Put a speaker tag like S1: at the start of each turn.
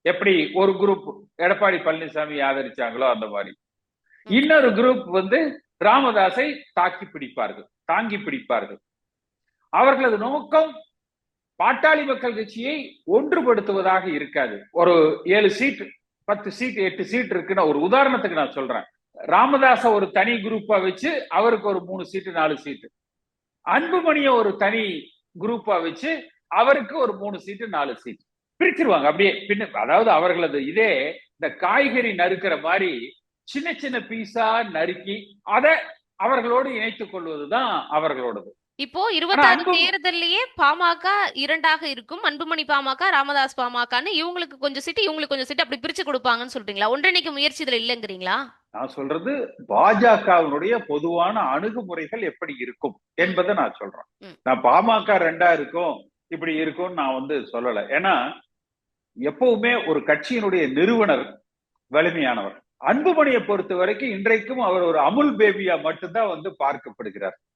S1: எப்படி ஒரு குரூப் எடப்பாடி பழனிசாமி ஆதரிச்சாங்களோ அந்த மாதிரி, இன்னொரு குரூப் வந்து ராமதாஸை தாங்கி பிடிப்பார்கள். அவர்களது நோக்கம் பாட்டாளி மக்கள் கட்சியை ஒன்றுபடுத்துவதாக இருக்காது. ஒரு 7 சீட் 10 சீட் 8 சீட் இருக்குன்னா, ஒரு உதாரணத்துக்கு நான் சொல்றேன், ராமதாஸ ஒரு தனி குரூப்பா வச்சு அவருக்கு ஒரு 3 சீட்டு 4 சீட்டு, அன்புமணிய ஒரு தனி குரூப்பா வச்சு அவருக்கு ஒரு 3 சீட்டு 4 சீட் பிரிச்சிருவாங்க அப்படியே. பின்ன அதாவது அவர்களது இதே இந்த காய்கறி நறுக்கிற மாதிரி சின்ன சின்ன பீஸா நறுக்கி அதை அவர்களோடு இணைத்துக் கொள்வதுதான் அவர்களோடது.
S2: இப்போ
S1: ஆனா
S2: 26
S1: அன்பு
S2: தேர்தல்லயே பாமக 2ஆக இருக்கும். அன்புமணி பாமக, ராமதாஸ் பாமகன்னு இவங்களுக்கு கொஞ்சம் சீட்டு, இவங்களுக்கு கொஞ்சம் சீட்டு அப்படி பிரிச்சு கொடுப்பாங்கன்னு சொல்றீங்களா? ஒன்றிணைக்க முயற்சி இதுல இல்லங்கிறீங்களா?
S1: நான் சொல்றது பாஜகவினுடைய பொதுவான அணுகுமுறைகள் எப்படி இருக்கும்
S2: ம்,
S1: என்பதை நான் சொல்றேன்.
S2: ம்,
S1: நான் பாமக 2ஆ இருக்கும் இப்படி இருக்கும்னு நான் வந்து சொல்லல. ஏன்னா எப்பவுமே ஒரு கட்சியினுடைய நிறுவனர் வலிமையானவர். அன்புமணியை பொறுத்த வரைக்கும் இன்றைக்கும் அவர் ஒரு அமுல் பேபியா மட்டும்தான் வந்து பார்க்கப்படுகிறார்.